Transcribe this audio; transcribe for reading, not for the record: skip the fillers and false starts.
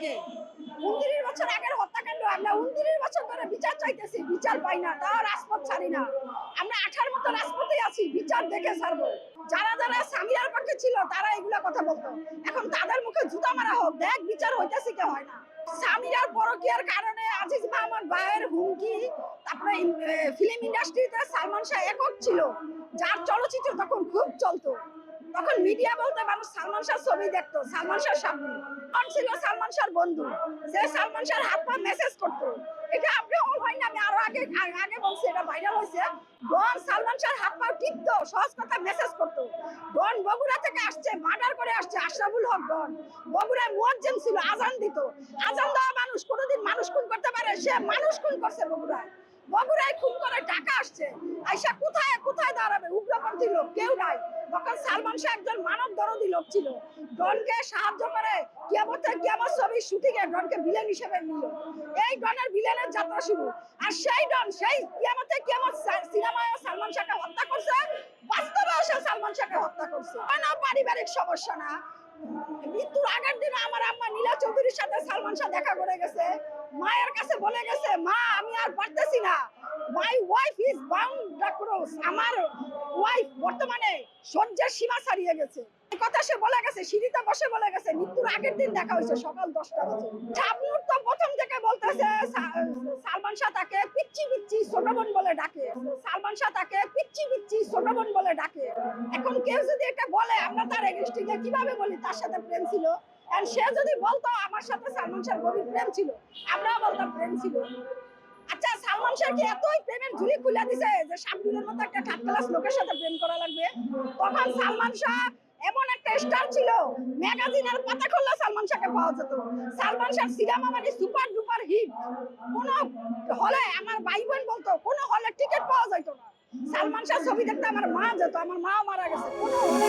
আগে, 29 বছর আগের হত্যাকাণ্ড। আমরা 29 বছর ধরে বিচার চাইতেছি, বিচার পাই না, তাও রাজপথ ছাড়ি না। আমরা 18 মতো রাজপথে আছি, বিচার দেখে ছাড়বো। যারা যারা সামিরার পক্ষে ছিল তারা এগুলা কথা বলতো, এখন তাদের মুখে জুতা মারা হোক, দেখ বিচার হইতেছে কি হয় না। সামিরার পরকীয়ার কারণে আজিজ মাহমুদ ভাইয়ের হুমকি, তারপরে ফিল্ম ইন্ডাস্ট্রিতে সালমান শাহ একক ছিল, যার চলচ্চিত্র তখন খুব চলতো। তখন মিডিয়া বলতে মানুষ সালমান শাহ ছবি দেখতো, সালমান শাহ সামনে ছিল সালমান শাহর বন্ধু, যে সালমান শাহর হাত পা মেসেজ করতো। এটা আপনি হয় না, আমি আরো আগে আগে বলছি, এটা ভাইরাল হয়েছে। ডন সালমান শাহর হাত পা টিপতো, সহজ কথা মেসেজ করতো। ডন বগুড়া থেকে আসছে, মার্ডার করে আসছে, আশরাফুল হক ডন বগুড়ায় মুয়াজ্জিন ছিল, আজান দিত। আজান দেওয়া মানুষ কোনোদিন মানুষ খুন করতে পারে? সে মানুষ খুন করছে বগুড়ায়। বগুড়ায় খুন করে টাকা আসছে, আইসা কোথায় কোথায় দাঁড়াবে? উগ্রপন্থী লোক কেউ নাই। তখন সালমান শাহ একজন মানব দরদী লোক ছিল, ডনকে সাহায্য করে কিয়ামত ছবির শুটিংয়ে ডনকে ভিলেন হিসেবে নিল। এই ডনের ভিলেনের যাত্রা শুরু। আর সেই ডন সেই কিয়ামত সিনেমায় সালমান শাহকে হত্যা করছে, বাস্তবেও সে সালমান শাহকে হত্যা করছে। কোনো পারিবারিক সমস্যা না। মৃত্যুর আগের দিন আমার আম্মা নীলা চৌধুরীর সাথে সালমান শাহ দেখা করে গেছে, মায়ের কাছে বলে গেছে, মা আমি আর পারতেছি না, my wife is bound the cross, আমার ওয়াইফ বর্তমানে সহ্যের সীমা ছাড়িয়ে গেছে। এই কথা সে বলে গেছে, সিঁড়িতে বসে বলে গেছে। মৃত্যুর আগের দিন দেখা হয়েছে সকাল 10টা বাজে। শাবনূর তো প্রথম থেকে বলতেছে সালমান শাহ তাকে পিচ্চি পিচ্চি ছোট বোন বলে ডাকে, সালমান শাহ তাকে পিচ্চি পিচ্চি ছোট বোন বলে ডাকে। এখন কেউ যদি এটা বলে, আমরা তার এগেইনস্টে কিভাবে বলি তার সাথে প্রেম ছিল? আর সে যদি বলতো আমার সাথে সালমান শাহর গভীর প্রেম ছিল, আমরাও বলতাম প্রেম ছিল। আচ্ছা, সালমান শাহ কি এতই প্রেমের ঝুলি খুলে দিছে যে শাবনূরের মতো একটা থার্ড ক্লাস লোকের সাথে প্রেম করা লাগবে? তখন সালমান শাহ এমন একটা স্টার ছিল, ম্যাগাজিনের পাতা খুললে সালমান শাহকে পাওয়া যেত। সালমান শাহ সিনেমা মানে সুপার ডুপার হিট। কোন হলে, আমার ভাই বোন বলতো, কোন হলে টিকিট পাওয়া যেত না। সালমান শাহ ছবি দেখতে আমার মা যেত, আমার মাও মারা গেছে, কোনো হলে